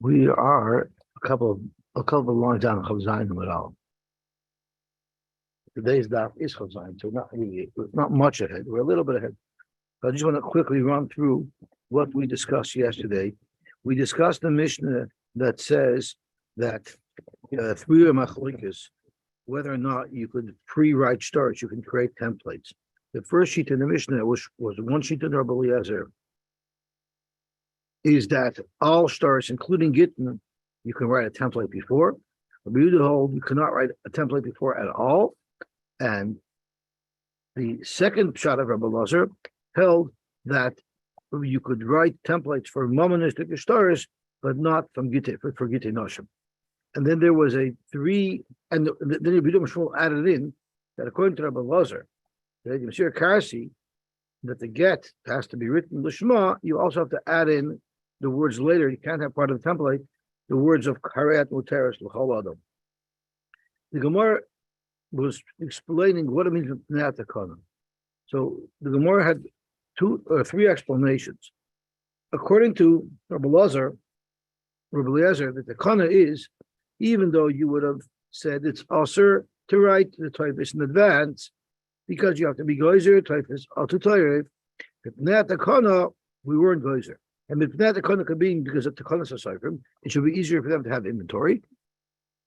We are a couple of lines down on Chav Zayin at all. Today's daf is Chav Zayin, so not much ahead. We're a little bit ahead. But I just want to quickly run through what we discussed yesterday. We discussed the Mishnah that says that through your machlikas, whether or not you could pre-write starts, you can create templates. The first sheet in the Mishnah was one sheet in Rabbi Eliezer, is that all stars, including Gittin, you can write a template before. Rabbi Yehuda hold you cannot write a template before at all. And the second shot of Rabbi Eliezer held that you could write templates for momonistic stars, but not from Gittin, for Gittin Noshim. And then there was and then Rabbi Yehuda added in that according to Rabbi Eliezer, that Messiah Karsi, that the get has to be written Lishma, you also have to add in the words later. You can't have part of the template, the words of Kareat Muteris L'chol Adam. The Gemara was explaining what it means with Pnei Takana. So the Gemara had two or three explanations. According to Rabbi Eliezer, the Takana is, even though you would have said it's Aser to write the typhus in advance, because you have to be Geyser, typhus, Altu Tayrev. If Pnei Takana, we weren't Geyser. And if Pnei Takana could be because of Takana Sasayfim, it should be easier for them to have inventory.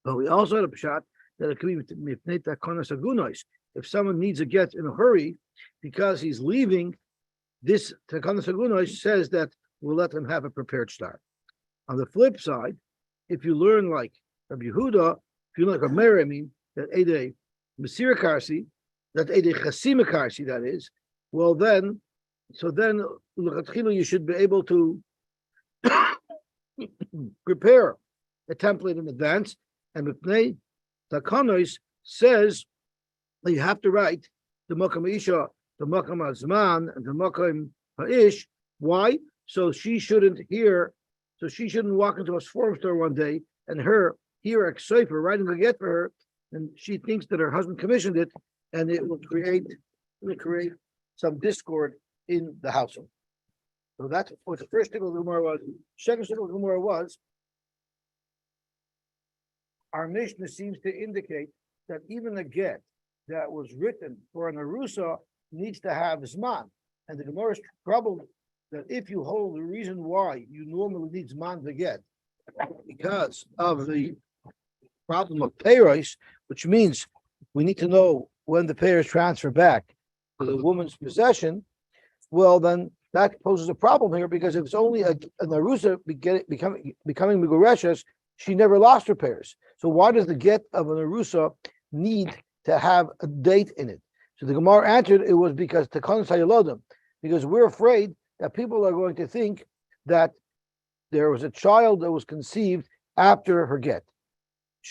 But we also had a pshat that it could be Pnei Takana Sagunois. If someone needs a get in a hurry because he's leaving, this Takana Sagunois says that we'll let him have a prepared start. On the flip side, if you learn like Rabbi Yehuda, if you learn like Rameir, I mean, that Ede Mesira Karsi, that Ede Chasima Karsi, that is, well then, you should be able to prepare a template in advance. And Mipnei Takanos says that you have to write the Makam Isha, the Makam Azman, and the Makam Ha'ish. Why? So she shouldn't walk into a forum store one day and hear a Sefer writing a get for her, and she thinks that her husband commissioned it, and it will create some discord in the household. So that's what the first thing of the Gemara was. Second thing of the Gemara was, our Mishnah seems to indicate that even a get that was written for an Arusa needs to have Zman. And the Gemara is troubled that if you hold the reason why you normally need Zman to get, because of the problem of Peiros, which means we need to know when the Peiros transfer back to the woman's possession, well, then that poses a problem here, because if it's only an Arusa becoming Megureshes, she never lost her pairs. So why does the get of an Arusa need to have a date in it? So the Gemara answered it was because Takon Sayelodim, because we're afraid that people are going to think that there was a child that was conceived after her get.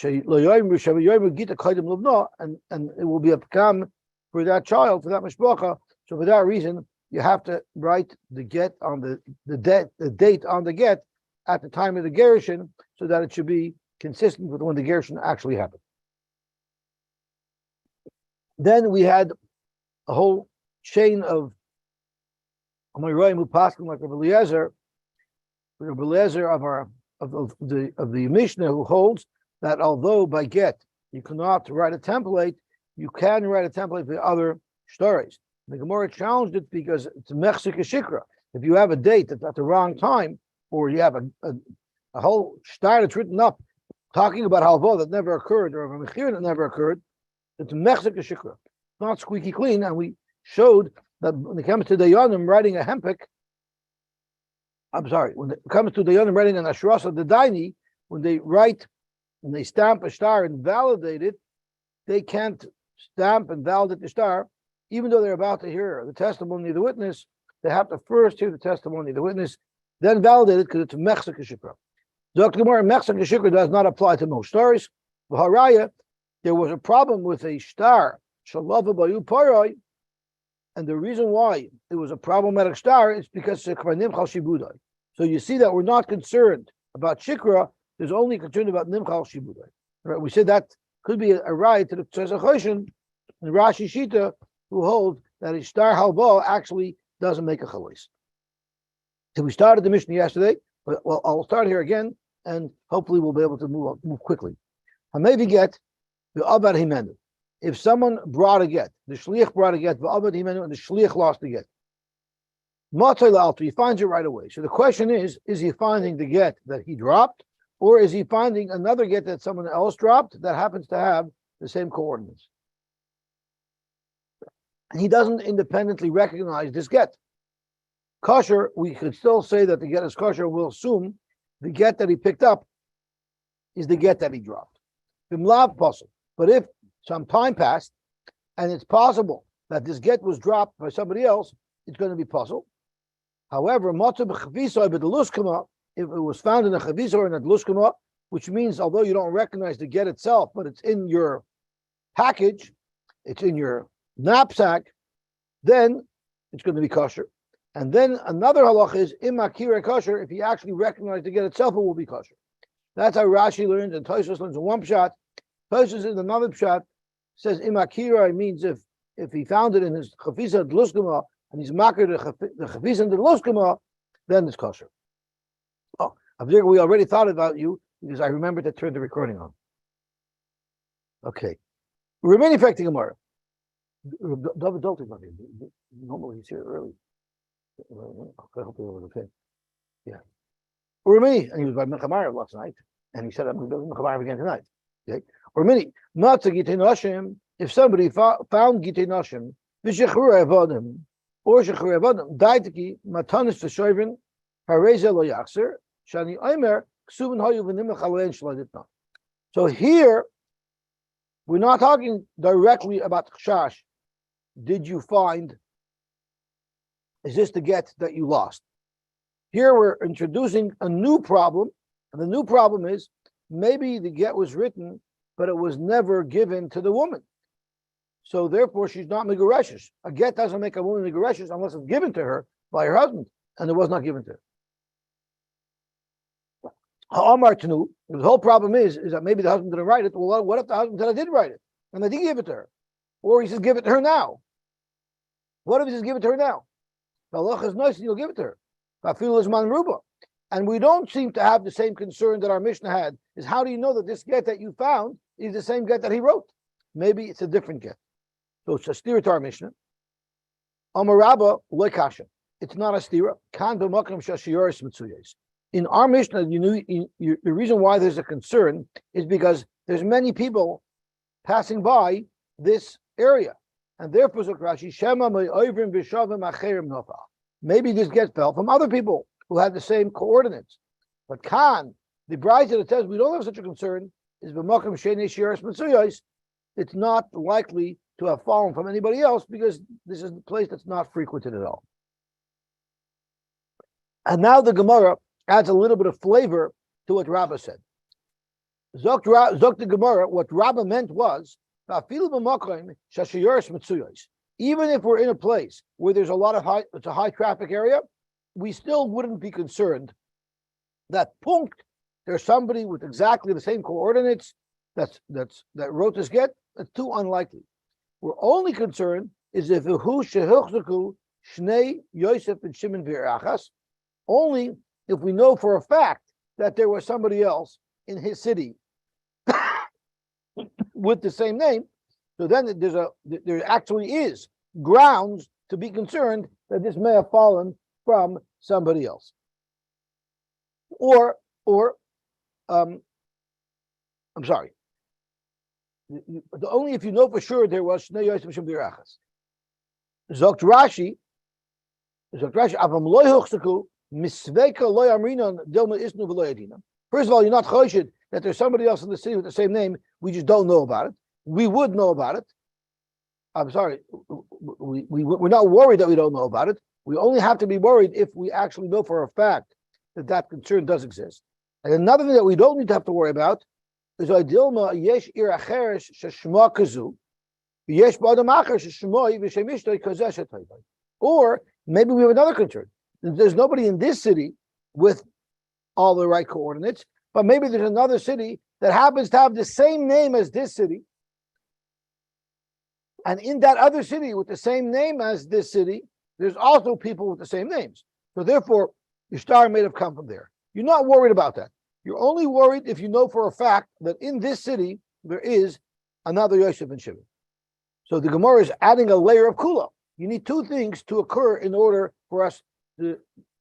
And it will be a pekam for that child, for that mishpacha. So for that reason, you have to write the get on the date on the get at the time of the gerushin, so that it should be consistent with when the gerushin actually happened. Then we had a whole chain of Amoraim who passed like Rabbi Eliezer of the Mishnah, who holds that although by get you cannot write a template, you can write a template for other stories. The Gemara challenged it because it's a mechsik shikra. If you have a date that's at the wrong time, or you have a whole star that's written up talking about halva that never occurred, or a mechir that never occurred, it's a mechsik shikra. It's not squeaky clean, and we showed that when it comes to Dayanim writing a hempik, when it comes to Dayanim writing an ashrasa the daini, when they stamp a star and validate it, they can't stamp and validate the star, even though they're about to hear the testimony of the witness. They have to first hear the testimony of the witness, then validate it, because it's a mechsek shikra. Dr. Gemara, mechsek shikra does not apply to most stars. V'haraya, there was a problem with a star, shalava bayu paroi, and the reason why it was a problematic star is because so you see that we're not concerned about shikra. There's only concern about nimchal shibudai. Right? We said that could be a right to the Tzesachoshin and Rashi Shita, who hold that a star halva actually doesn't make a chalais. So we started the Mishnah yesterday. Well, I'll start here again and hopefully we'll be able to move quickly. Maybe get the Abad Himenu. If someone brought a get, the Shliach brought a get, the Abad Himenu, and the Shliach lost the get. Matzai La'altu, he finds it right away. So the question is he finding the get that he dropped, or is he finding another get that someone else dropped that happens to have the same coordinates? And he doesn't independently recognize this get. Kosher, we could still say that the get is kosher. We'll assume the get that he picked up is the get that he dropped. Bimlav puzzle. But if some time passed and it's possible that this get was dropped by somebody else, it's going to be puzzle. However, if it was found in a chavisa or in a luskama, which means although you don't recognize the get itself, but it's in your package, it's in your knapsack, then it's going to be kosher. And then another halach is imakira kosher. If you actually recognize the get itself, it will be kosher. That's how Rashi learns, and Tosfos learns in one pshat. Tosfos in another pshat says imakira means if he found it in his chavisa luskama and he's makir the chavisa and the luskama, then it's kosher. Oh, Avdir, we already thought about you because I remembered to turn the recording on. Okay, remaining fact Gemara. David Dalton, normally he's here early. I hope it was okay. Yeah. Urmini, and he was by Mechamayr last night, and he said, I'm going to be Mechamayr again tonight. Okay. Urmini, not to Gittin Daf, if somebody found Gittin Daf, V'shechur Evadim, or Shechur Evadim, Daitiki, Matanis V'shoivin, Hareza Lo Yachser, Shani Omer, Ksuvin Hayu V'nimach Alein Shladitna. So here, we're not talking directly about Chash. Did you find, is this the get that you lost? Here we're introducing a new problem, and the new problem is maybe the get was written, but it was never given to the woman. So therefore she's not Megureshes. A get doesn't make a woman Megureshes unless it's given to her by her husband, and it was not given to her. Ha'amar Tanu, the whole problem is that maybe the husband didn't write it. Well, what if the husband said I did write it, and I did give it to her? Or he says give it to her now. What if he says give it to her now? The halacha is nice and you'll give it to her. And we don't seem to have the same concern that our Mishnah had, is how do you know that this get that you found is the same get that he wrote? Maybe it's a different get. So it's a stira to our Mishnah. Amarabba lekasha. It's not a stira. Kan b'makam shashiyoris mitzuyos. In our Mishnah, the reason why there's a concern is because there's many people passing by this area. And therefore, Rashi, Shema me'oivrim v'shavim acherim nofal. Maybe this get fell from other people who had the same coordinates. But Khan, the bride that says we don't have such a concern, is b'makom shenei shiras mitzuyos. It's not likely to have fallen from anybody else because this is a place that's not frequented at all. And now the Gemara adds a little bit of flavor to what Rabbah said. Zok the Gemara, what Rabbah meant was, even if we're in a place where there's a lot of it's a high traffic area, we still wouldn't be concerned that punkt, there's somebody with exactly the same coordinates that wrote this get. That's too unlikely. We're only concerned is if Shnei Yosef Ben Shimon v'Erachas, only if we know for a fact that there was somebody else in his city with the same name. So then there actually is grounds to be concerned that this may have fallen from somebody else. Or I'm sorry. Only if you know for sure there was Shnei Yosef Shem Birachas. Zokt Rashi, Avam loy hochsaku misveka loy amrinon dilma isnu v'loy adina. First of all, you're not choshed that there's somebody else in the city with the same name. We just don't know about it. We would know about it. I'm sorry. We're not worried that we don't know about it. We only have to be worried if we actually know for a fact that that concern does exist. And another thing that we don't need to have to worry about is Dilma yesh ir acheres sheshma kazu, yesh b'adam acher sheshmoi v'shemishtoi kazeh shetayvai. Or maybe we have another concern. There's nobody in this city with all the right coordinates, but maybe there's another city that happens to have the same name as this city. And in that other city with the same name as this city, there's also people with the same names. So therefore, your star may have come from there. You're not worried about that. You're only worried if you know for a fact that in this city there is another Yosef Ben Shimon. So the Gemara is adding a layer of kula. You need two things to occur in order for us to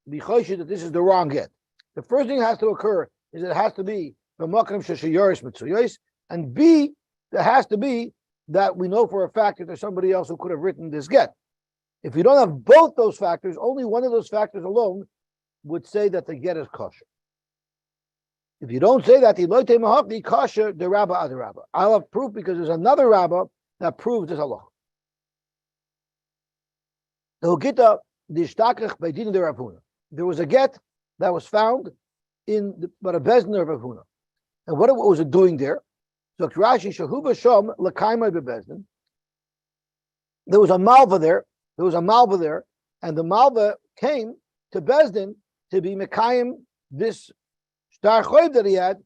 be choshed that this is the wrong get. The first thing that has to occur is that it has to be the makram sheshayoris mitzuyos, and B, there has to be that we know for a fact that there's somebody else who could have written this get. If you don't have both those factors, only one of those factors alone would say that the get is kosher. If you don't say that, the kosher the rabba ad rabba. I'll have proof because there's another rabba that proves this halacha. There was a get that was found in the bezdin of Rav Huna. And what was it doing there? So Rashi Shahuba Shom Lakaimai bebezdin. There was a malva there. And the malva came to bezdin to be mekayim this star choiv that he had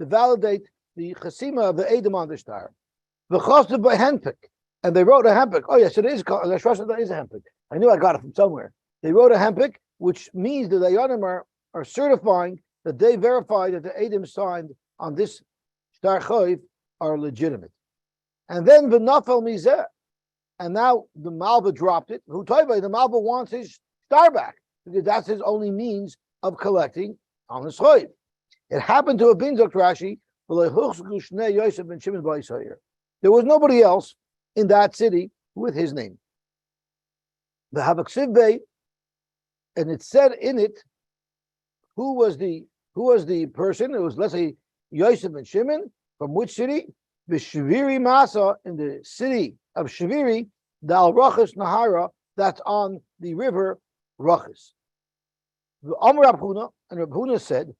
to validate the chasima of the edom on the star. V'chosted by handpick, and they wrote a handpick. Oh yes, it is. That is a handpick. I knew I got it from somewhere. They wrote a handpick, which means that the Yonim are certifying that they verify that the edom signed on this star choiv are legitimate. And then v'nafel mizeh, and now the malva dropped it. Who told you the malva wants his star back because that's his only means of collecting on the choiv. It happened to have been Dr. Rashi. There was nobody else in that city with his name. The Havaksiv Bey, and it said in it who was the person. It was, let's say, Yosef Ben Shimon. From which city? The Shaviri Masa, in the city of Shaviri, the Al Rachas Nahara, that's on the river Rachas. The Amr Rab Huna, and Rab Huna said,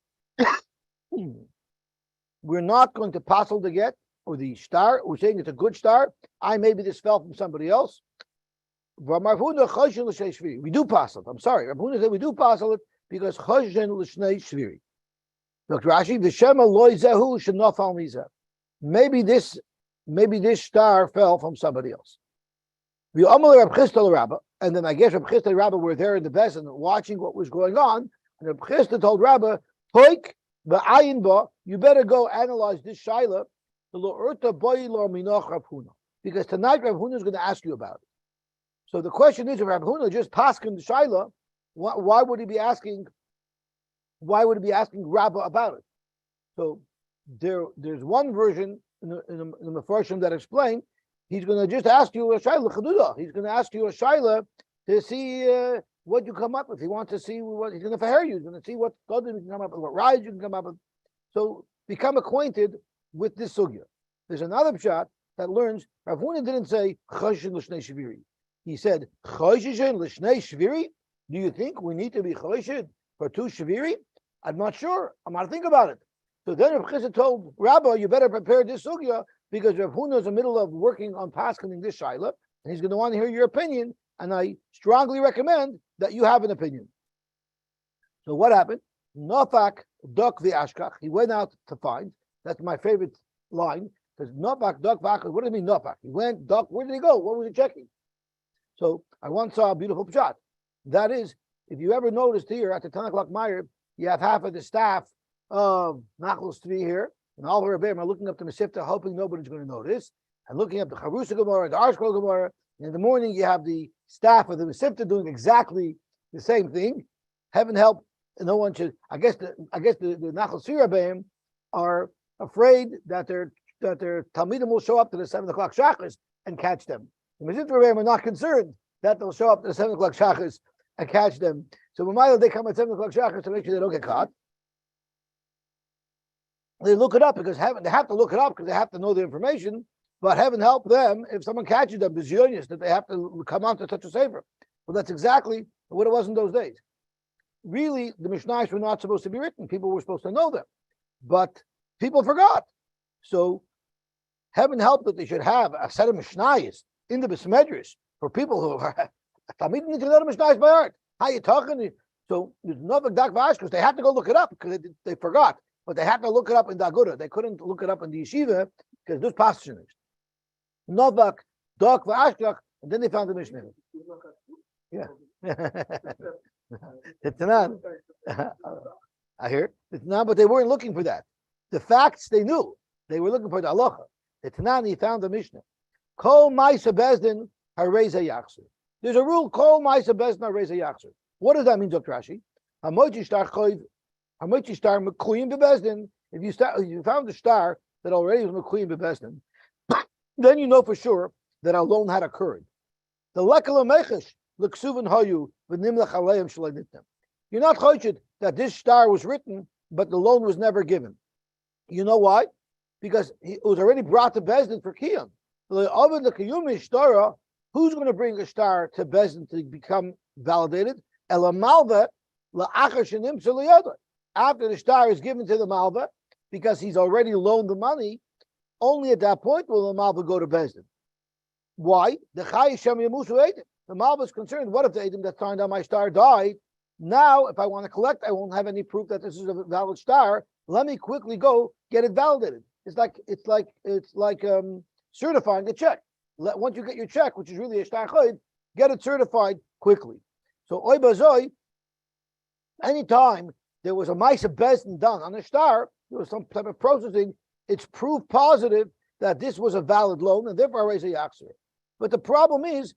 we're not going to passel the get or the star. We're saying it's a good star. Maybe this fell from somebody else. We do passel. I'm sorry. Rab Huna said we do passel it because choshen l'shnei shviri. Dr. Rashi, the shema loy zehu shenafal mizeh. Maybe this star fell from somebody else. The Amal Rab Chisda Rabba, and then I guess Rab Chisda Rabba were there in the Bezdin watching what was going on. And Rab Chisda told Rabba, "Toik ba'ayin ba, you better go analyze this shaila, because tonight Rav Huna is going to ask you about it." So the question is, if Rav Huna just paskin the shaila, why would he be asking? Why would he be asking Rabba about it? So there's one version in the Mefarshim that explain he's going to just ask you a shaila chaduda. He's going to ask you a shaila to see what you come up with. He wants to see what he's going to fair you. He's going to see what gadim you can come up with, what rides you can come up with. So become acquainted with this sugya. There's another pshat that learns Rav Huna didn't say choshen l'shnei shviri. He said choshen l'shnei shviri. Do you think we need to be choshen for two shviri? I'm not sure. I'm not think about it. So then Rav Chisda told Rabbi, you better prepare this sugya because Rav Huna is in the middle of working on paskening this shaila, and he's going to want to hear your opinion. And I strongly recommend that you have an opinion. So what happened? Nofak dok v'ashkach. He went out to find. That's my favorite line because nofak dok v'ashkach. What does it mean nofak? He went dok. Where did he go? What was he checking? So I once saw a beautiful pshat. That is, if you ever noticed here at the 10 o'clock Meyer, you have half of the staff of Nachlos to be here, and all the Rebbeim are looking up the Mesivta, hoping nobody's going to notice, and looking up the Charusa Gemara, the Arshkol Gemara. And in the morning, you have the staff of the Mesivta doing exactly the same thing. Heaven help, no one should. I guess the Nachlos Rebbeim are afraid that their Talmidim will show up to the 7 o'clock Shachris and catch them. The Mesivta Rebbeim are not concerned that they'll show up to the 7 o'clock Shachris and catch them. So when they come at 7 o'clock Shachris to make sure they don't get caught, they look it up because they have to look it up because they have to know the information. But heaven help them if someone catches them, that they have to come on to such a saver. Well, that's exactly what it was in those days. Really, the Mishnayos were not supposed to be written. People were supposed to know them, but people forgot. So heaven help that they should have a set of Mishnayos in the Besmedrish for people who are Talmidim need to know the Mishnayos by heart. How you talking? So there's no Dak Vash because they had to go look it up because they forgot. But they had to look it up in the Aguda. They couldn't look it up in the yeshiva because there's passages. Novak, Dok, V'ashkach, and then they found the Mishnah. Yeah. I hear it now, but they weren't looking for that. The facts they knew. They were looking for the halacha. The Tanani found the Mishnah. Kol ma'isa bezdin hareza yachzer. There's a rule. Kol ma'isa bezdin hareza yachzer. What does that mean, Dr. Rashi? Hamochi shtar mekuyim bebezdin. If you found a star that already was mekuyim bebezdin, then you know for sure that a loan had occurred. The lekala mechesh l'ksuven hayu v'nimlach aleim shleinitem. You're not choshid that this star was written, but the loan was never given. You know why? Because it was already brought to Bezdin for Kiyam. Who's going to bring a star to Bezdin to become validated? After the star is given to the Malva, because he's already loaned the money, only at that point will the Malva go to Bezdin. Why? The Malva is concerned, what if the Edom that signed on my star died? Now, if I want to collect, I won't have any proof that this is a valid star. Let me quickly go get it validated. It's like certifying a check. Once you get your check, which is really a shtar chayid, get it certified quickly. So oy bazoi, anytime there was a ma'aseh bezdin done on a star, there was some type of processing. It's proof positive that this was a valid loan, and therefore I raise a yachzer. But the problem is,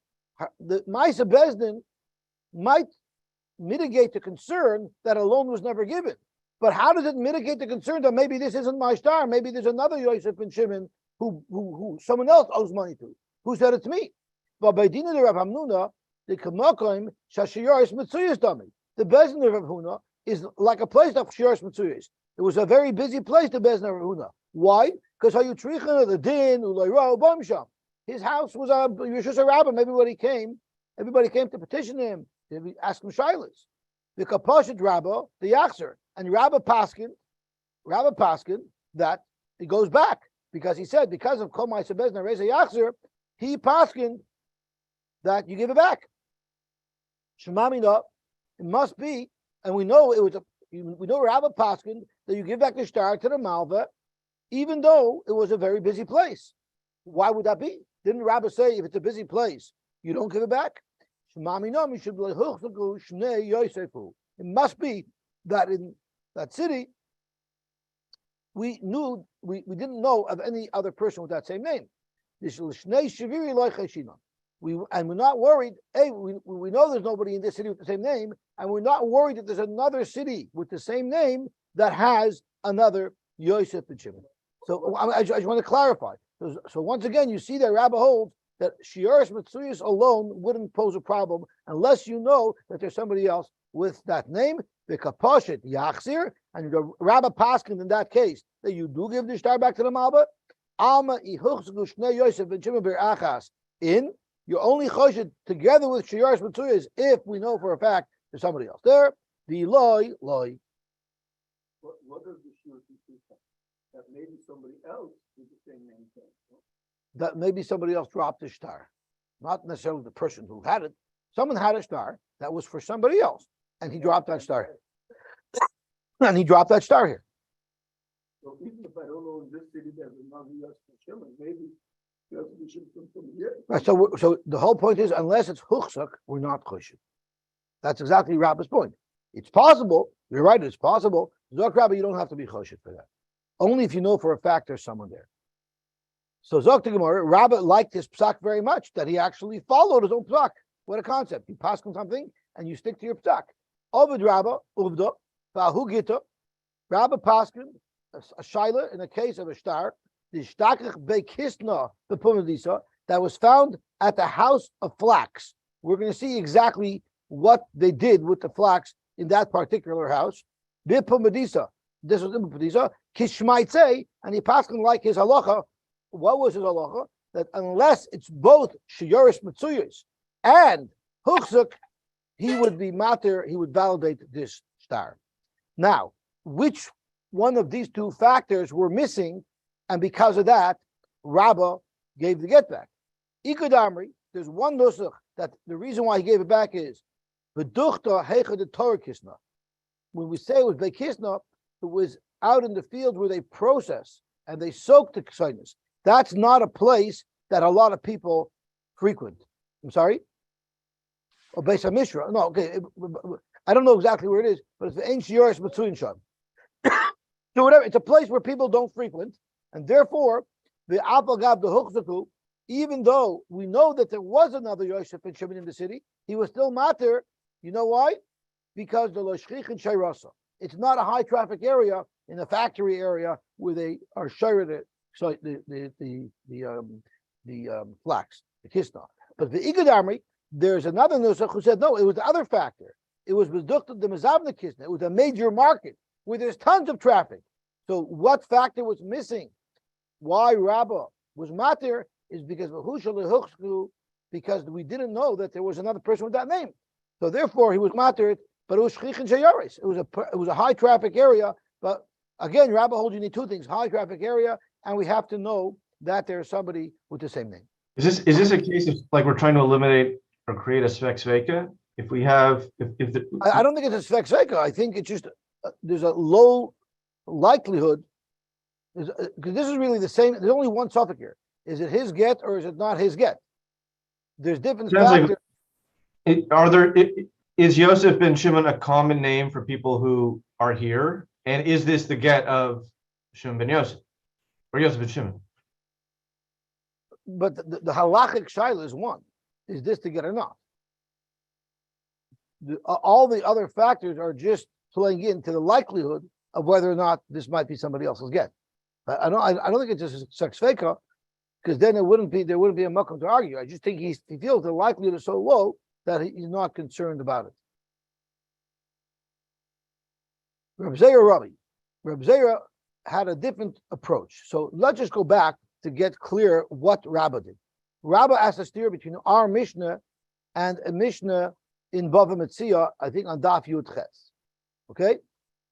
the ma'aseh bezdin might mitigate the concern that a loan was never given. But how does it mitigate the concern that maybe this isn't my star? Maybe there's another Yosef Ben Shimon who someone else owes money to. Who said it's me? But by Dina the Rav Hamnuna, the Kamakoim Shashiyaris Mitzuyas Dami. The Bezdin of Rav Huna is like a place of Shiyaris Mitzuyas. It was a very busy place, the Bezdin of Rav Huna. Why? Because how you trichana the din ulayra ubamsham. His house was a Rishus Rabbim. Everybody came to petition him, to ask him shilas. The Kapashit Rabba, the Yachzer. And Rabbi Paskin that it goes back because he said because of Kol Ma'aseh Bezdin Reza Yachzer, he Paskin that you give it back. Shemamina, it must be, and we know Rabbi Paskin that you give back the star to the Malva, even though it was a very busy place. Why would that be? Didn't Rabbi say if it's a busy place you don't give it back? Shemamina, it must be that in that city, we didn't know of any other person with that same name. We're not worried. We know there's nobody in this city with the same name, and we're not worried that there's another city with the same name that has another Yosef Ben Shimon. So I just want to clarify. So once again, you see that Rabbi holds that Shiyaris Mitzuyas alone wouldn't pose a problem unless you know that there's somebody else with that name. The Kapashit Yachzir, and the Rabbi Paskin in that case that you do give the star back to the Malba. Alma ihuchzgu shnei Yosef Ben Shimon berachas in. You're only choshed together with Shiyaris Mitzuyas if we know for a fact there's somebody else there. The loy. What does the Shiyaris Mitzuyas that maybe somebody else with the same name said? That maybe somebody else dropped the star, not necessarily the person who had it. Someone had a star that was for somebody else. And he dropped that star. And he dropped that star here. So even if I don't know in this city there's another Yosef Ben Shimon, maybe Yosef Ben Shimon from here. Right, so the whole point is, unless it's huchzak, we're not choshen. That's exactly Rabbi's point. It's possible. You're right. It's possible. Zok Rabbi, you don't have to be choshen for that. Only if you know for a fact there's someone there. So Zok the Gemara, Rabbi liked his psak very much that he actually followed his own psak. What a concept! You pass on something and you stick to your psak. Ovid Rabba, Uvda, Vahu Gita, Rabba Paskin, a shaila in a case of a star, the Shtakach Bekisna, the Pumadisa, that was found at the house of flax. We're going to see exactly what they did with the flax in that particular house. Bipumadisa, this was in Pumadisa, Kishmaitse, and he Paskin like his halacha. What was his halacha? That unless it's both Shiyaris Mitzuyas and Huchzuk, he would be matir, he would validate this star. Now, which one of these two factors were missing, and because of that, Rabbah gave the get back. Ikadamri, there's one nusach that the reason why he gave it back is v'duchta heicha de Torah kisna. When we say it was bekisna, it was out in the field where they process and they soak the ksainis. That's not a place that a lot of people frequent. I'm sorry? Or Beis HaMishra. No, okay. I don't know exactly where it is, but it's the Ein Shiyaris Matzuyin Sham. So whatever, it's a place where people don't frequent, and therefore the Apagav the Huchzaku, even though we know that there was another Yosef Ben Shimon in the city, he was still matir. You know why? Because the Loshchich and Shayrasa. It's not a high traffic area in a factory area where they are sharing the flax, the kisna. But the Igad Army, there's another nusach who said no, it was the other factor. It was Bedukta the Mazavna kisna. It was a major market where there's tons of traffic. So what factor was missing? Why Rabbah was matir is because we didn't know that there was another person with that name. So therefore he was matir, but it was shchich and shayaris. It was a high traffic area. But again, Rabbah holds you need two things: high traffic area, and we have to know that there's somebody with the same name. Is this a case of like we're trying to eliminate or create a svek sveka? If we have, if the I don't think it's a svek sveka. I think it's just there's a low likelihood. Because this is really the same. There's only one suffix here. Is it his get or is it not his get? There's different factors. Is Yosef Ben Shimon a common name for people who are here? And is this the get of Shimon ben Yosef or Yosef Ben Shimon? But the halachic shaila is one. Is this the get or not? All the other factors are just playing into the likelihood of whether or not this might be somebody else's get. I don't think it's just sex feka, because then there wouldn't be a makom to argue. I just think he feels the likelihood is so low that he's not concerned about it. Reb Zera had a different approach. So let's just go back to get clear what Rabbah did. Rabbah asked a steer between our Mishnah and a Mishnah in Bava Metzia, I think on Daf Yud Ches. Okay?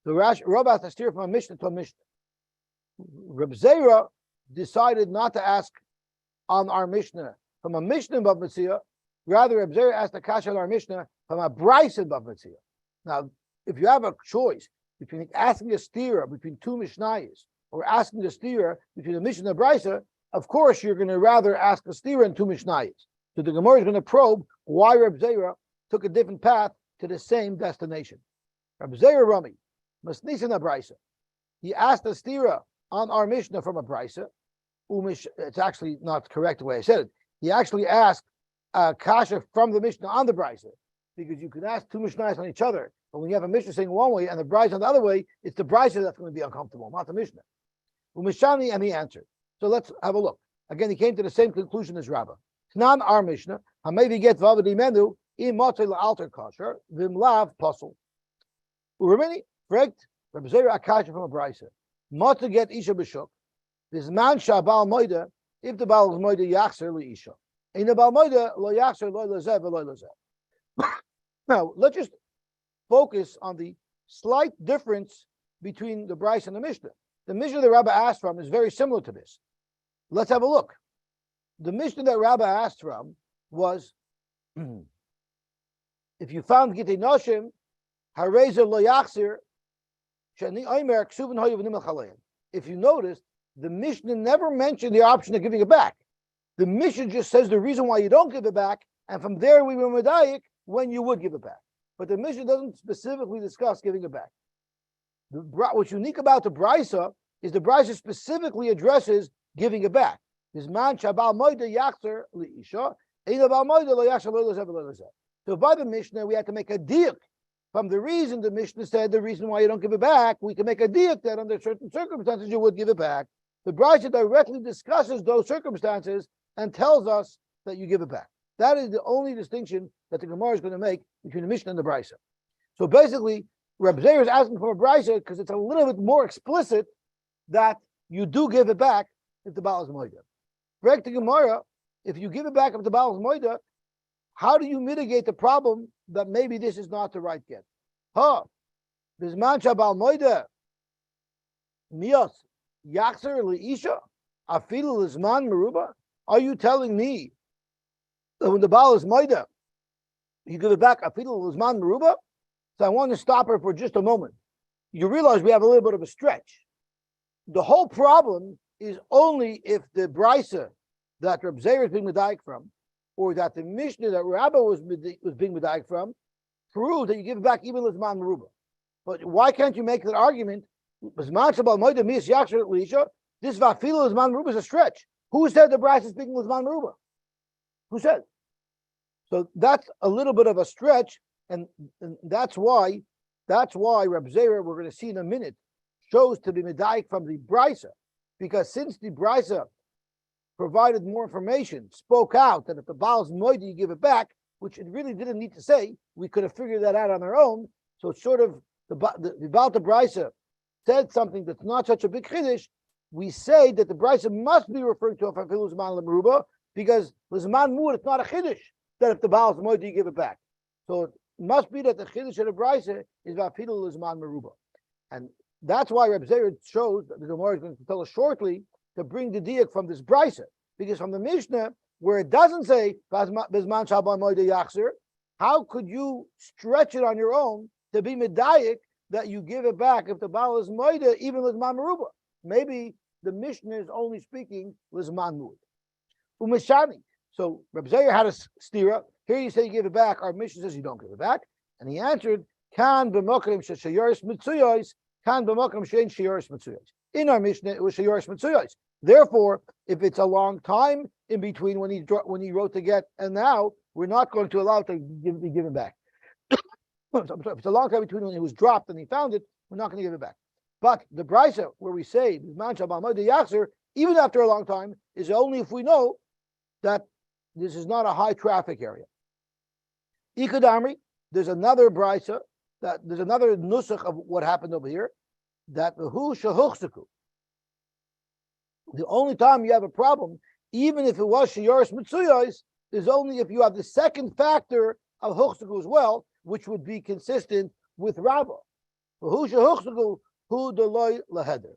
So Rabbah asked a steer from a Mishnah to a Mishnah. Reb Zera decided not to ask on our Mishnah from a Mishnah in Bava Metzia. Rather, Reb Zera asked a kasha on our Mishnah from a Bryce in Bava Metzia. Now, if you have a choice between asking a steer between two Mishnayos or asking a steer between a Mishnah and a Bryce, of course you're going to rather ask a steer and two Mishnayos. So the Gemara is going to probe why Reb Zera took a different path to the same destination. Reb Zera Rami, Masnisin a Bryce. He asked a steer on our Mishnah from a Bryce. It's actually not correct the way I said it. He actually asked kasha from the Mishnah on the Bryce, because you can ask two Mishnahs on each other, but when you have a Mishnah saying one way and the Bryce on the other way, it's the Bryce that's going to be uncomfortable, not the Mishnah. Umishani, and he answered. So let's have a look. Again, he came to the same conclusion as Rabbah. Tnan our Mishnah, maybe get vavadi menu in motel alter kasher vimlav puzzle. Uremini fragt Reb Zera akasha from a Bryce. Mot to get isha b'shuk. This man shabal moida. If the bal is moida yachser li isha. In the bal moida lo yachser lo lezev lo lezev. Now let's just focus on the slight difference between the Bryce and the Mishnah. The Mishnah that Rabbah asked from is very similar to this. Let's have a look. The Mishnah that Rabbah asked from was, if you found Gittin Noshim, Hareza lo yachser. If you notice, the Mishnah never mentioned the option of giving it back. The Mishnah just says the reason why you don't give it back, and from there we were medayik when you would give it back. But the Mishnah doesn't specifically discuss giving it back. What's unique about the Brisa is the Brisa specifically addresses giving it back. So by the Mishnah, we had to make a diuk. From the reason the Mishnah said the reason why you don't give it back, we can make a diuk that under certain circumstances you would give it back. The Brisa directly discusses those circumstances and tells us that you give it back. That is the only distinction that the Gemara is going to make between the Mishnah and the Brisa. So basically, Reb Zera is asking for a Brisa because it's a little bit more explicit that you do give it back if the Baal is Moida. Correct the Gemara, if you give it back if the Baal is Moida, how do you mitigate the problem that maybe this is not the right get? Bisman Shabal Moida, Mios, Yachser Leisha, Afilu Lizman Meruba. Are you telling me that when the Baal is Moida, you give it back Afilu Lizman Meruba? So I want to stop her for just a moment. You realize we have a little bit of a stretch. The whole problem is only if the Brisa that Reb Zera is being medayik from, or that the Mishnah that Rabbah was being medayik from, proves that you give it back even Lizman Meruba. But why can't you make that argument This vafilu Lizman Meruba is a stretch. Who said the Bryce is speaking Lizman Meruba? Who said? So that's a little bit of a stretch, and that's why Reb Zera, we're going to see in a minute, shows to be medayik from the Brisa, because since the Brisa provided more information, spoke out that if the Baal's moide, you give it back, which it really didn't need to say, we could have figured that out on our own. So it's sort of the Baal Brisa said something that's not such a big chiddush. We say that the Brisa must be referring to a Fafilu Zman Meruba, because Lizman Mu'ud, it's not a chiddush that if the Baal's moide, you give it back. So it must be that the chiddush of the Brisa is Vafilu Lizman Meruba. And that's why Reb Zera shows that the Gemara is going to tell us shortly to bring the diak from this Brisa, because from the Mishnah, where it doesn't say Bizman Shaban Moide Yachzer, how could you stretch it on your own to be medayik that you give it back if the Baal is Moide, even Lizman Meruba? Maybe the Mishnah is only speaking Lizman Mu'ud. Umeshani. So Reb Zera had a stira. Here you say you give it back. Our Mishnah says you don't give it back. And he answered, Kan b'mokrim she'shayoris mitzuyos, kan b'mokrim she'en shayoris mitzuyos. In our Mishnah, it was shayoris mitzuyos. Therefore, if it's a long time in between when he wrote the get and now, we're not going to allow it to be given back. I'm sorry, if it's a long time between when it was dropped and he found it, we're not going to give it back. But the Brisa, where we say even after a long time, is only if we know that this is not a high traffic area. Ikadamri, there's another Brisa, that there's another nusach of what happened over here, that the hu shahuchsaku. The only time you have a problem, even if it was shayoris mitzuyos, is only if you have the second factor of huchsaku as well, which would be consistent with Rabbah. Hu shahuchsaku hu deloy laheder.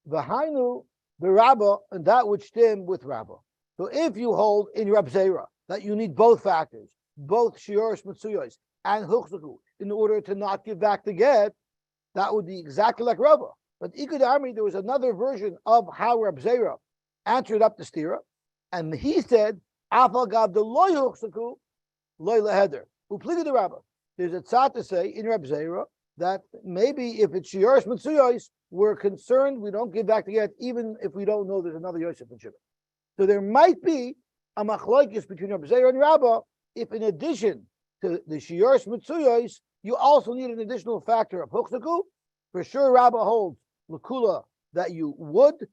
V'hainu the Rabbah, and that would stem with Rabbah. So if you hold in Reb Zera that you need both factors, both shayoris mitzuyos and huchsaku, in order to not give back the get, that would be exactly like Rabbah. But Ikud Army, there was another version of how Reb Zera answered up the stira, and he said, Afal Gav the loy huchsaku, loy laheder. Upligi the Rabbah. There's a tzad to say in Reb Zera that maybe if it's shiyoris mitzuyos, we're concerned we don't give back the get, even if we don't know there's another Yosef Ben Shimon. So there might be a machlokes between Reb Zera and Rabbah if, in addition to the shiyoris mitzuyos, you also need an additional factor of huchsaku. For sure, Rabbah holds Lakula that you would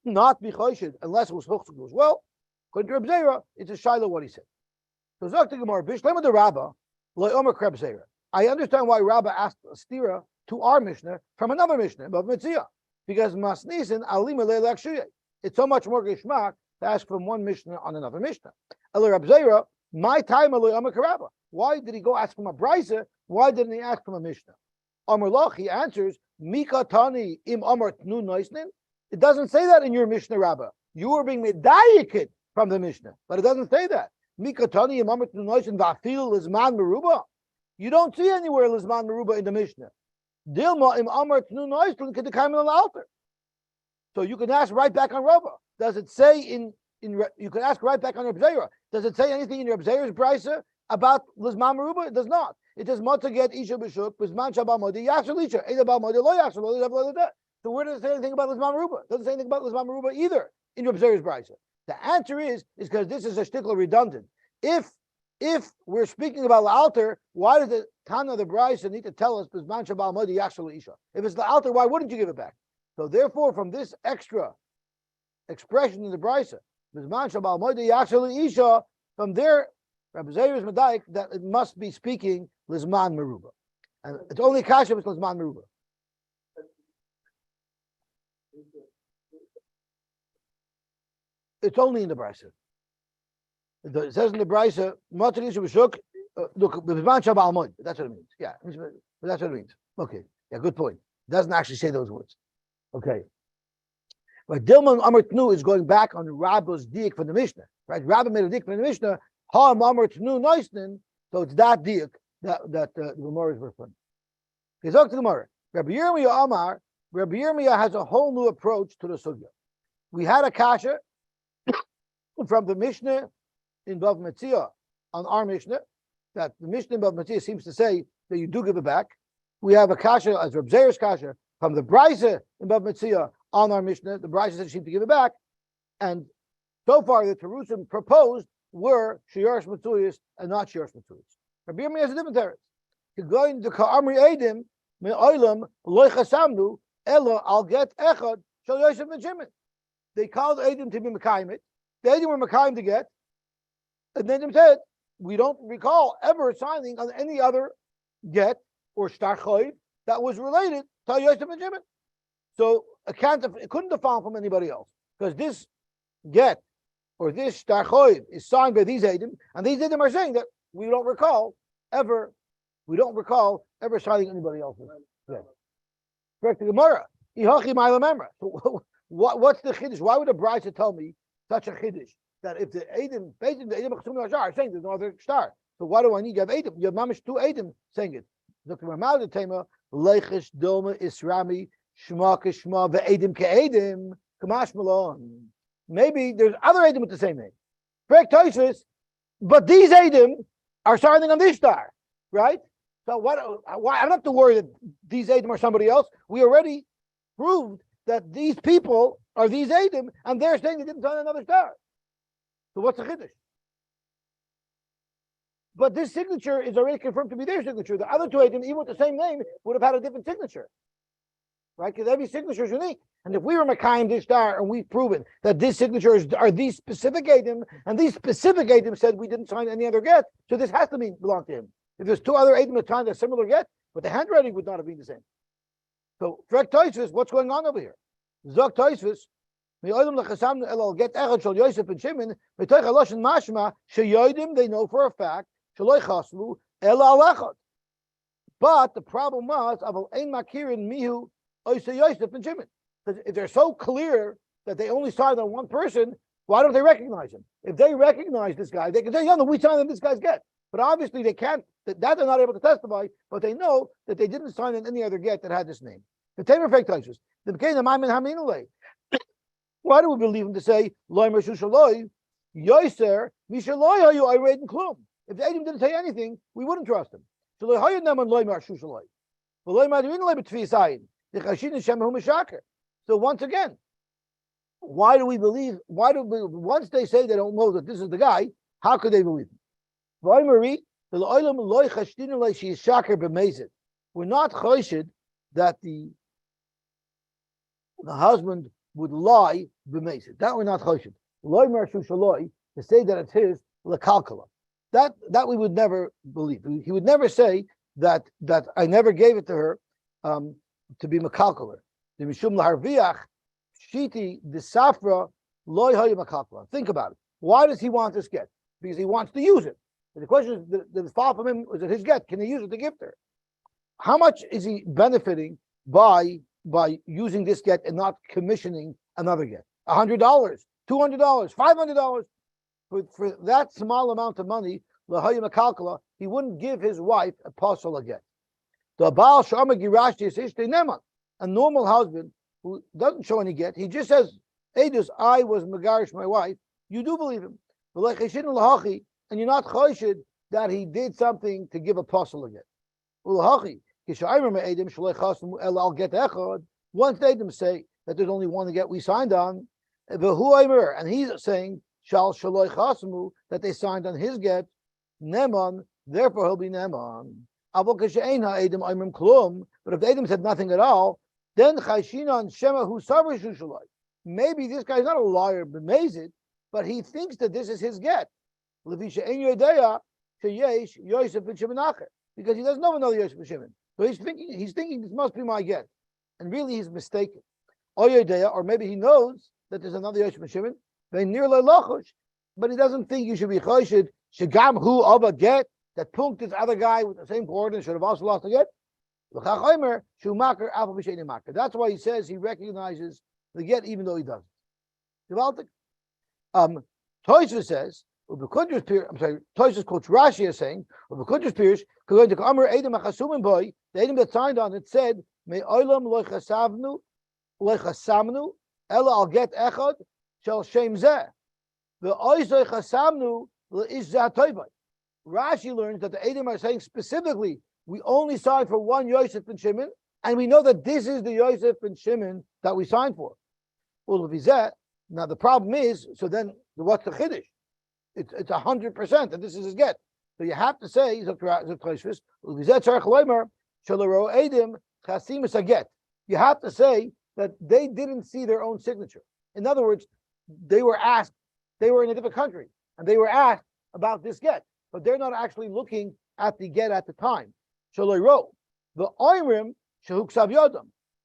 not be choshid unless it was huchsaku as well. According to Reb Zera, it's a shaila what he said. So Zok the Gemara, Bishlema the Rabbah, Lo Omer Reb Zera. I understand why Rabbah asked a stira to our Mishnah from another Mishnah above Mitzvah, because Masnisin Alim Leilak. It's so much more geschmack to ask from one Mishnah on another Mishnah. El Reb Zera, my time Lo Omer Rabbah. Why did he go ask from a Brisa? Why didn't he ask from a Mishnah? Amar Loch, he answers, Mika Tani im Amar Tnu Noisnin. It doesn't say that in your Mishnah, Rabbah. You are being medayiked from the Mishnah, but it doesn't say that. Mika Tani im Amar Tnu Noisnin va'afil Lizman Meruba. You don't see anywhere Lizman Meruba in the Mishnah. Dilma im Amar Tnu Noisnin kedekayim al altar. So you can ask right back on Rabbah. Does it say you can ask right back on Reb Zera. Does it say anything in Reb Zera's Brisa about Lizman Meruba? It does not. It does motza get isha b'shuk b'zman shabal modi yachshel isha ein about modi lo yachshel lo yachshel lo. So where does it say anything about Lizman Meruba? It doesn't say anything about Lizman Meruba either in Reb Zera's Brisa. The answer is because this is a shtickle redundant. If we're speaking about the altar, why does the Tana of the Brisa need to tell us b'zman shabal modi yachshel isha? If it's the altar, why wouldn't you give it back? So therefore, from this extra expression in the Brisa, b'zman shabal modi yachshel isha, from there, Rabbi Zera's medayik that it must be speaking Lizman Meruba, and it's only kasha if it's Lizman Meruba. It's only in the Brisa. It says in the Brisa, "Matzah isha b'shuk." Look, Lizman shabal mod. That's what it means. Yeah, that's what it means. Okay, yeah, good point. It doesn't actually say those words. Okay, but Dilman Amar Tnu is going back on Rabbah's diak from the Mishnah, right? Rabbah made a diak from the Mishnah. Ha Amar Tnu Noisnin. So it's that diak that the Gemara is referring. Okay, talk to the Gemara. Rabbi Yirmiyah Amar. Rabbi Yirmiyah has a whole new approach to the sugya. We had a kasha from the Mishnah in Bav Metzia on our Mishnah, that the Mishnah in Bav Metzia seems to say that you do give it back. We have a kasha as Reb Zera's kasha from the Brisa in Bab Metzia on our Mishnah. The Brisa said she had to give it back, and so far the Terusim proposed were Shiyash Matzuyas and not Shiyash Matzuyas. Rabbi Yirmiyah has a different teretz. To go into Ka'amri Eidim me'olam loy chasamnu ela al get echad shel Yosef Ben Shimon. They called Eidim to be Mekayim it. The Eidim were Mekayim to get, and then they said, we don't recall ever signing on any other get or shtar choiv that was related to Yosef Ben Shimon. So it couldn't have found from anybody else, because this get or this shtar choiv is signed by these Eidim, and these Eidim are saying that we don't recall ever signing anybody else's get. Correct the Gemara. So what's the chiddush? Why would a bride tell me such a chiddush? That if the Eidim, basically the Eidim are saying there's no other star. So why do I need? You have Eidim. You have mamish two Eidim saying it. Look at Ramal the Tema. Leichish Doma Isrami Shma Kishma ve'Eidim ke'Eidim Kamash Malon. Maybe there's other Eidim with the same name. Correct Tosis, but these Eidim are signing on this star, right? So why? I don't have to worry that these Eidim are somebody else. We already proved that these people are these Eidim, and they're saying they didn't sign another star. So what's the chiddush? But this signature is already confirmed to be their signature. The other two Eidim, even with the same name, would have had a different signature, right? Because every signature is unique. And if we were Makayim this star and we've proven that these signatures are these specific Eidim, and these specific Eidim said we didn't sign any other get, so this has to belong to him. If there's two other Eidim that signed a similar get, but the handwriting would not have been the same. So, Frek Toisvis, what's going on over here? Zok Toisvis. They know for a fact, but the problem was if they're so clear that they only signed on one person, why don't they recognize him? If they recognize this guy, they can say, no, we signed on this guy's get. But obviously they can't, that they're not able to testify, but they know that they didn't sign on any other get that had this name. The Tamer Fake Toisvis. Why do we believe him to say loy mershu shaloi yoser mishaloi hayu ayred klum? If the Eidim didn't say anything, we wouldn't trust him. So loy hayu neman loy mershu shaloi. But loy ma'adin loy b'tfisayin. The chashin is shemahu mishaker. So once again, why do we believe? Once they say they don't know that this is the guy, how could they believe him? We're not choshed that the husband would lie b'meisid. That we're not choshed. Loy mershu shaloi, to say that it's his lekalkala. That we would never believe. He would never say that I never gave it to her to be mekalkaler. The mishum laharviach shiti the safra loy hayu mekalkala. Think about it. Why does he want this get? Because he wants to use it. And the question is, did it fall from him? Was it his get? Can he use it to gift her? How much is he benefiting by using this get and not commissioning another get? $100, $200, $500 for that small amount of money. He wouldn't give his wife a parcel of get. The Baal Shama Girashi is a normal husband who doesn't show any get. He just says, Edus, I was Megarish, my wife. You do believe him. And you're not choshed that he did something to give a parcel of get. Once they say that there's only one to get we signed on, and he's saying that they signed on his get, Neman, therefore he'll be Neman. But if the Edom said nothing at all, then maybe this guy's not a liar, but he thinks that this is his get. Because he doesn't know another Yosef Ben Shimon. So he's thinking this must be my get. And really he's mistaken. Or maybe he knows that there's another Yosef Ben Shimon, but he doesn't think you should be choshed shegam hu of a get that punked this other guy with the same coordinates should have also lost a get. That's why he says he recognizes the get even though he doesn't. Tosfos says, Tosfos quotes Rashi as saying, the Eidim that signed on it said, "Me olam loichasamnu ela al get echad shel shem zeh the oisay chasamnu leish zatoyvay." Rashi learns that the Eidim are saying specifically, we only signed for one Yosef Ben Shimon, And we know that this is the Yosef Ben Shimon that we signed for. Well, if he's that, now the problem is, so then what's the chiddush? It's 100% that this is his get. So you have to say, you have to say that they didn't see their own signature. In other words, they were asked, they were in a different country, and they were asked about this get, but they're not actually looking at the get at the time.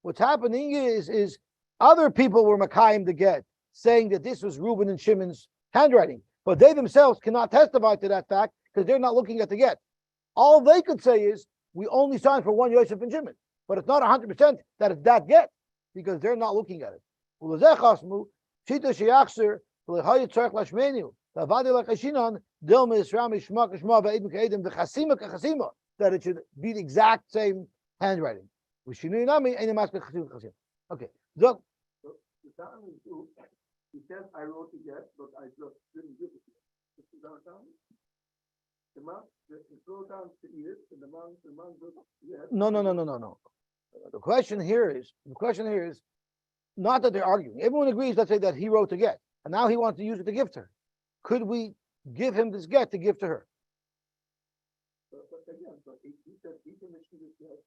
What's happening is other people were Makayim the get, saying that this was Reuben and Shimon's handwriting, but they themselves cannot testify to that fact because they're not looking at the get. All they could say is, we only signed for one Yosef Ben Shimon, but it's not 100% that it's that get because they're not looking at it. That it should be the exact same handwriting. Okay, so So the time is true. He says, I wrote it yet, but I just didn't give it to you. This is our time. The man, the slow down to eat it, and the man goes, yes. no. The question here is not that they're arguing. Everyone agrees, let's say, that he wrote the get, and now he wants to use it to give to her. Could we give him this get to give to her? But again, he said he commissioned it yet,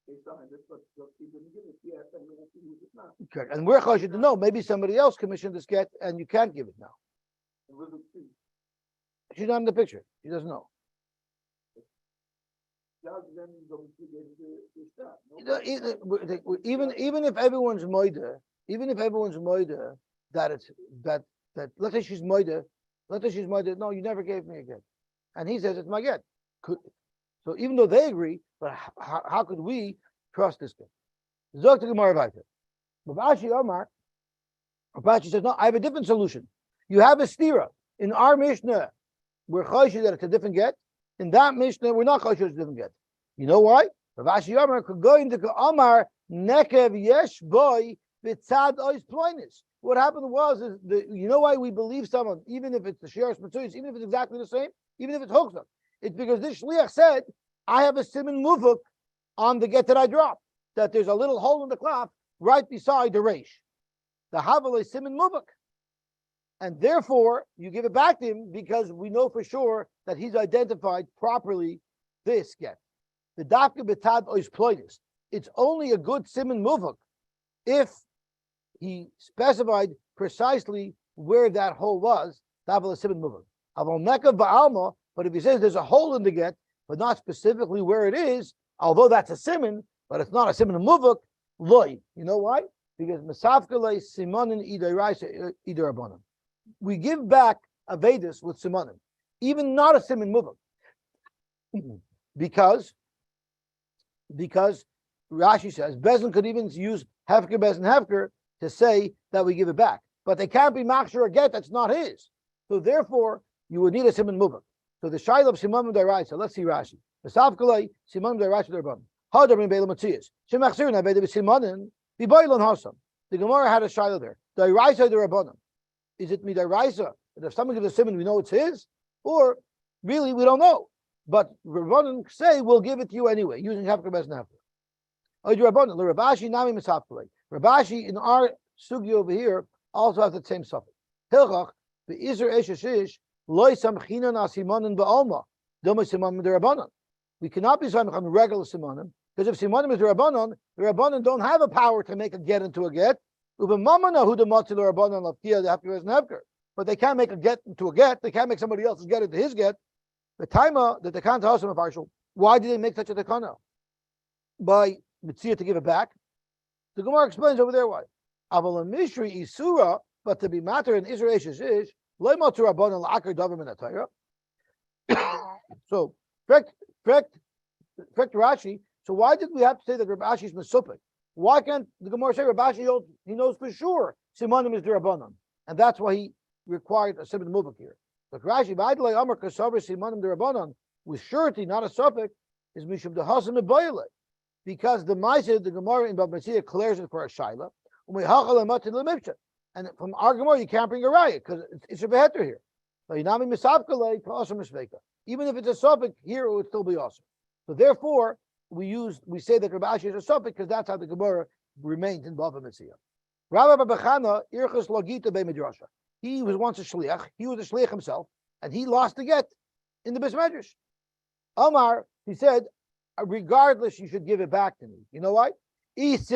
they signed it, but he didn't give it yet, and we have to use it now. Correct. And we're choshed to know maybe somebody else commissioned this get, and you can't give it now. And we'll see. She's not in the picture. She doesn't know. Now then going to get the stuff. Even if everyone's moida, that it's that let's say she's moida, no, you never gave me a get, and he says it's my get. So even though they agree, but how could we trust this guy? Zok to Gemara weiter. Rabashi says, no, I have a different solution. You have a stira. In our Mishnah, we're choshed that it's a different get. In that Mishnah, we're not choshed it's a different get. You know why? Rabashi Amar could go into Amar nekev yesh boy v'tzad ois ploinis. What happened was, you know why we believe someone, even if it's the Shiras Matzuyos, even if it's exactly the same, even if it's Hochzak. It's because this shliach said, I have a siman muvuk on the get that I dropped, that there's a little hole in the cloth right beside the reish. The havel is siman muvuk. And therefore, you give it back to him because we know for sure that he's identified properly this get. The dafka betad ois ploidis. It's only a good siman muvuk if he specified precisely where that hole was. Havel is siman muvuk. Aval nekav ba'alma. But if he says there's a hole in the get, but not specifically where it is, although that's a siman, but it's not a siman muvuk, loy. You know why? Because mesafkalei simonin ider abanim. We give back avedus with simonim, even not a siman muvuk, because Rashi says Bezin could even use hefker bezin hefker to say that we give it back, but they can't be machshir a get that's not his. So therefore, you would need a siman muvuk. So the shaila of Simanim Daraisa, let's see Rashi. The Savkalai, Simanim Daraisa Darban. Hadar bin Bela Matzias. Shemachsir na Bela Simanim, Bibailon Hasam. The Gemara had a shaila there. Daraisa Darabanim. Is it Midaraisa that if someone gives a siman, we know it's his? Or really, we don't know. But Rabbanim say, we'll give it to you anyway, using Hefker Bez Nefker. Rabbanim, Rabashi Nami Misafkalai. Rabashi in our sugi over here also has the same suffix. Hilchach, the Iser Eshes we cannot be simon on regular simonim, because if simonim is the Rabbanon don't have a power to make a get into a get. But they can't make a get into a get. They can't make somebody else's get into his get. The timer that they can't tell us partial. Why did they make such a takana? By mitzvah to give it back. The Gemara explains over there why. Aval mishri isura, but to be matter in Israel is. So, correct Rashi. So why did we have to say that Rabashi is Mesupik? Why can't the Gemara say Rabashi he knows for sure Simonim is the Rabbanon, and that's why he required a Siman Muvak here. But Rashi, V'adlei Amar Kasavar Simonim the Rabbanon, with surety, not a Sufik, is Mishum the Hasan Mebayele, because the Ma'aseh, the Gemara in Bab Metzia declares it for a Shaila, and from our Gemara, you can't bring a raya because it's a beheter here. Even if it's a suffix here, it would still be awesome. So therefore, we say that Rabbi Ashi is a suffix because that's how the Gemara remains in Bava Metzia. Rabbi Babachana Irchus Logita Be Midrasha. He was once a shliach. He was a shliach himself, and he lost the get in the Beis Medrash. Omar, he said, regardless, you should give it back to me. You know why? If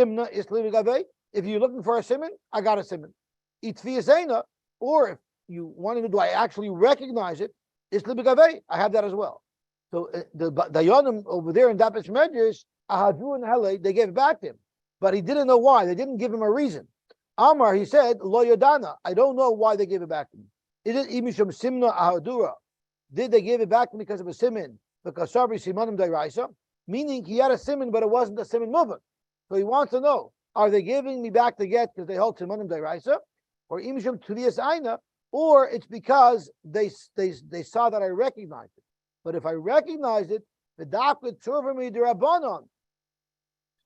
you're looking for a simon, I got a simon. Or if you want to know, do I actually recognize it? I have that as well. So the Dayanim over there in Daf Medrash, Ahadu and Hele, they gave it back to him, but he didn't know why. They didn't give him a reason. Amar, he said, Lo Yodana, I don't know why they gave it back to me. Is it Imisham Simna Ahadura? Did they give it back to me because of a simon? Because Sabri Simanim Dairaisa, meaning he had a simon, but it wasn't a simon movement. So he wants to know, are they giving me back the get because they hold Simanim Dairaisa? Or Imisham Tuvias Aina? Or it's because they saw that I recognized it. But if I recognize it, the dafka tzurvami derabanan.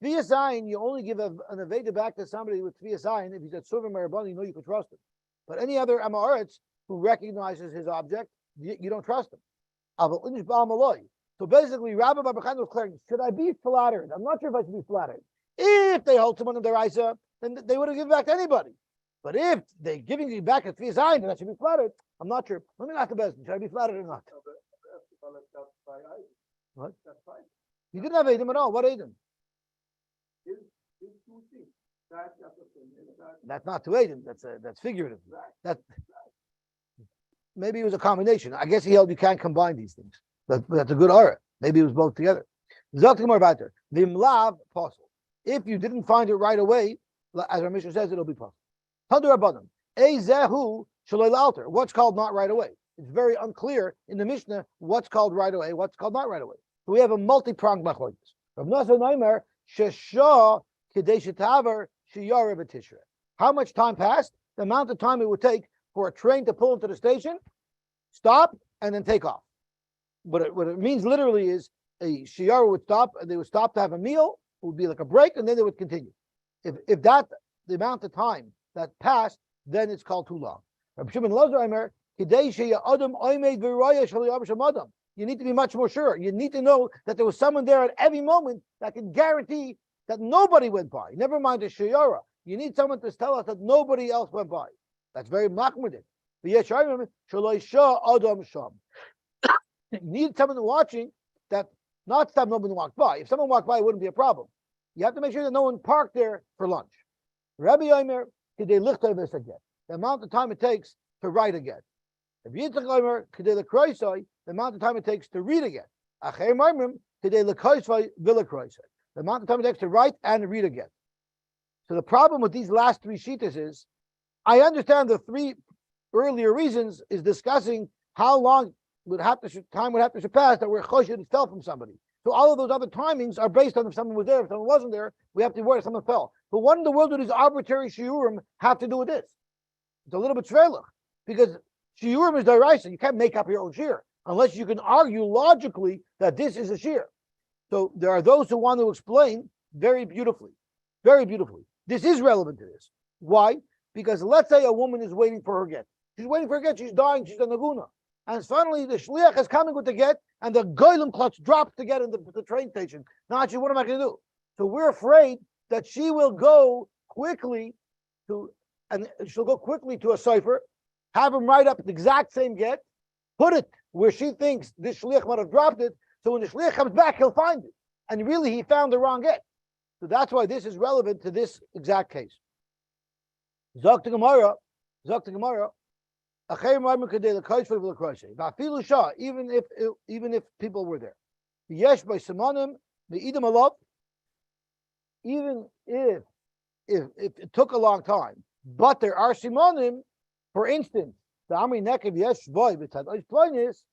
Tvias ayin, you only give an aveda back to somebody with tvias ayin if he's at tzurvami derabanan, you know you can trust him. But any other amaretz who recognizes his object, you don't trust him. So basically, Rabbi Babachan was clearing, should I be flattered? I'm not sure if I should be flattered. If they hold someone in their Isa, then they would have given back to anybody. But if they're giving you back a tvias ayin, then I should be flattered. I'm not sure. Let me ask the best. Should I be flattered or not? What? You didn't have Edom at all. What Edom? That's not to Edom. That's figurative. That maybe it was a combination. I guess he held you can't combine these things. That's a good aura. Maybe it was both together. Talking more about there. Vimlav possible. If you didn't find it right away, as our mission says, it'll be possible. Tandur Abanim. Ezehu shaloi alter. What's called not right away? It's very unclear in the Mishnah what's called right away, what's called not right away. So we have a multi-pronged machlokes. Rav Nosson Omer sheshah kedei shetaver sheyara b'tishrei. How much time passed? The amount of time it would take for a train to pull into the station, stop, and then take off. But what it means literally is a sheyara would stop, and they would stop to have a meal. It would be like a break, and then they would continue. If that the amount of time that passed, then it's called too long. Rav Shimon Lozer Omer. You need to be much more sure. You need to know that there was someone there at every moment that can guarantee that nobody went by. Never mind the shayara. You need someone to tell us that nobody else went by. That's very machmedic. You need someone watching that not stop nobody walked by. If someone walked by, it wouldn't be a problem. You have to make sure that no one parked there for lunch. Rabbi Omer, the amount of time it takes to write again. If Yitzchak Omer, the amount of time it takes to read again. The amount of time it takes to write and read again. So the problem with these last three shittas is, I understand the three earlier reasons is discussing how long time would have to surpass that we're choshed fell from somebody. So all of those other timings are based on if someone was there. If someone wasn't there, we have to worry if someone fell. But what in the world do these arbitrary shiurim have to do with this? It's a little bit shvelach, because shiurim is deraisa. You can't make up your own shir unless you can argue logically that this is a shir. So there are those who want to explain very beautifully. This is relevant to this. Why? Because let's say a woman is waiting for her get. She's waiting for her get. She's dying. She's a naguna. And suddenly the shliach is coming with the get, and the goylem clutch drops the get in the train station. Now, what am I going to do? So we're afraid that she will go quickly to a cipher, have him write up the exact same get, put it where she thinks this shliach might have dropped it. So when the shliach comes back, he'll find it. And really, he found the wrong get. So that's why this is relevant to this exact case. Zok to Gemara, even if people were there. Yesh by Simonim, Me'idim Alav, even if it took a long time, but there are Simonim, for instance, the Amri Nekev Yesh Boy B'Tad Ois,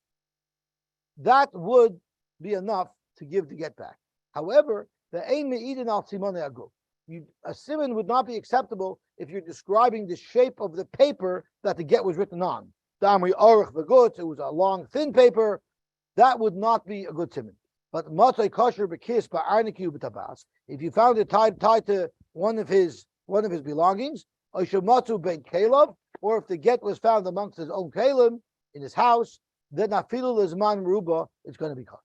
that would be enough to give the get back. However, the Ein Me'idin Al Simone Aguf. A simon would not be acceptable if you're describing the shape of the paper that the get was written on. The Amri Orach V'Gut, it was a long, thin paper. That would not be a good simon. But Matzai Kosher B'Kis Ba'arniku B'Tabas, if you found it tied to one of his belongings, Oishamatzu Ben Kalov, or if the get was found amongst his own kalim in his house, then Afilu Lizman Ruba, it's going to be caught.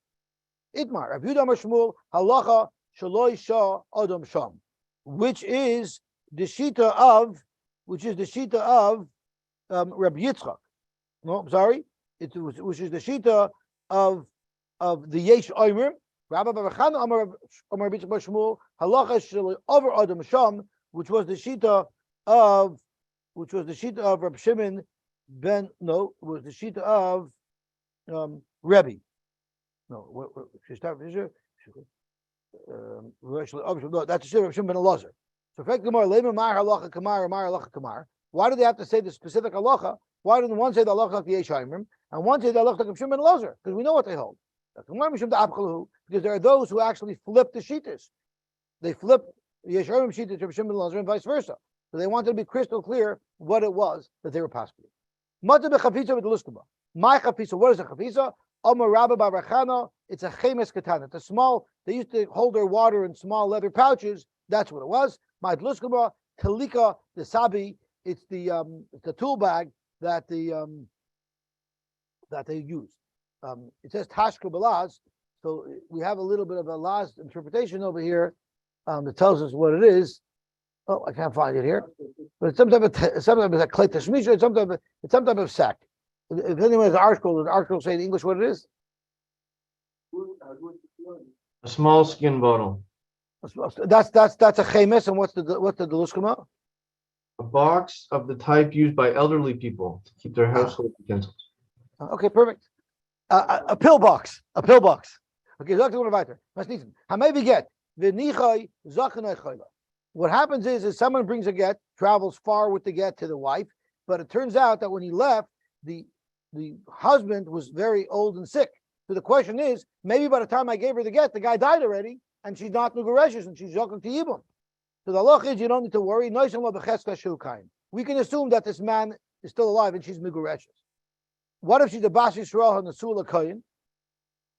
Itmar, Rabbi Yehuda Amar Shmuel, halacha shaloi shah adam sham, which is the shita of Rabbi Yitzchak. No, I'm sorry, which is the shita of the Yesh Omer. Rabbi Barachana Amar Rabbi Yitzchak Bar Shmuel, halacha shaloi over adam sham, which was the shita of Rabbi Shimon ben. No, it was the shita of Rebbe. No, she started. No, that's the Rabbi Shimon ben Elazar. So, why do they have to say the specific halacha? Why didn't one say the halacha like the Yeshayimrim and one say the halacha like Rabbi Shimon ben Elazar? Because we know what they hold. Because there are those who actually flip the shittas. They flip the Yeshayimrim shittas to Rabbi Shimon ben Elazar and vice versa. So they wanted to be crystal clear what it was that they were passing. My chafisa, what is a chafisa? It's a chemes katana. It's a small. They used to hold their water in small leather pouches. That's what it was. My dluskuma talika the sabi. It's the tool bag that they use. It says tashka balaz. So we have a little bit of a last interpretation over here that tells us what it is. Oh, I can't find it here. But it's sometimes it's a klei tashmisha. It's some type of sack. If anyone has an article say in English what it is. A small skin bottle. That's a chemes, and what's the deluskama? A box of the type used by elderly people to keep their household utensils. Okay, perfect. A pill box. Okay, that's one weiter. Hamayvi get v'nichai zachanai chayla. What happens is someone brings a get, travels far with the get to the wife, but it turns out that when he left, the husband was very old and sick. So the question is, maybe by the time I gave her the get, the guy died already, and she's not nugareshes, and she's joking to Yibum. So the halach is, you don't need to worry. We can assume that this man is still alive and she's nugareshes. What if she's a Bas Yisrael and Nesula Kohen?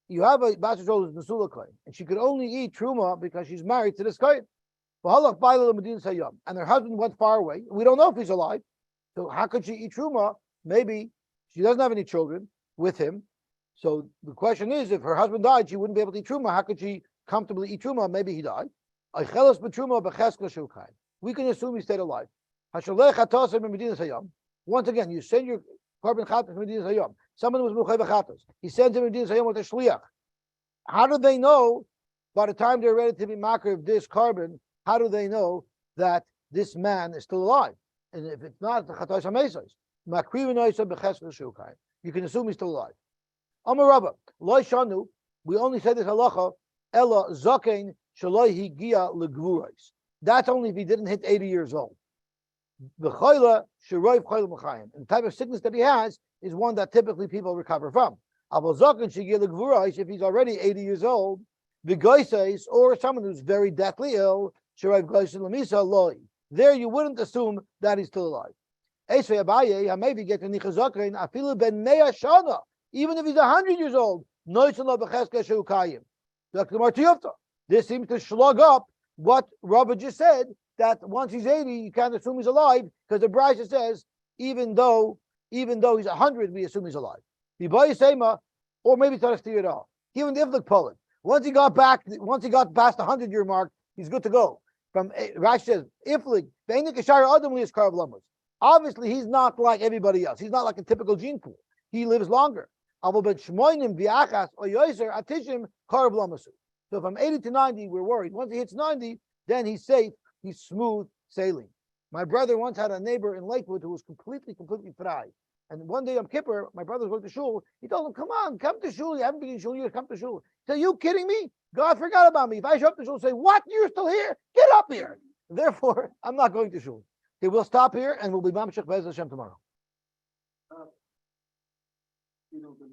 You have a Bas Yisrael who's Nesula Kohen, and she could only eat Truma because she's married to this Kohen. And her husband went far away. We don't know if he's alive. So how could she eat Truma? Maybe she doesn't have any children with him. So the question is, if her husband died, she wouldn't be able to eat Truma. How could she comfortably eat Truma? Maybe he died. We can assume he stayed alive. Once again, you send your carbon chatas from Medina Hayom. Someone was muchay v'chatas. He sends him Medina Hayom with a shliach. How do they know by the time they're ready to be makar of this carbon? How do they know that this man is still alive? And if it's not the chatos hamesos, you can assume he's still alive. Amar Rabba, loy shanu. We only say this halacha ella zakein shaloi higia legvurais. That's only if he didn't hit 80 years old. The chayla shiroiv chayla mechayim. And the type of sickness that he has is one that typically people recover from. Aval zakein shigia legvurais. If he's already 80 years old, the goises or someone who's very deathly ill, shiroiv goises lemisa loy. There you wouldn't assume that he's still alive. Esvei Abaye, maybe get to nicha zakein afilu ben mea shana. Even if he's 100 years old, this seems to slug up what Rabbi just said, that once he's 80, you can't assume he's alive, because the Brisa says, even though he's 100, we assume he's alive. Or maybe it's not at all. Even the Iflik Poland. Once he got past the 100-year mark, he's good to go. From Rashi says, Iflik, obviously he's not like everybody else. He's not like a typical gene pool. He lives longer. So from 80 to 90, we're worried. Once he hits 90, then he's safe. He's smooth sailing. My brother once had a neighbor in Lakewood who was completely fried. And one day on Kippur, my brother was going to shul. He told him, come on, come to shul. You haven't been in shul yet, come to shul. He said, are you kidding me? God forgot about me. If I show up to shul and say, what? You're still here? Get up here. Therefore, I'm not going to shul. Okay, we'll stop here and we'll be Mamshech Be'ez Hashem tomorrow. You know, the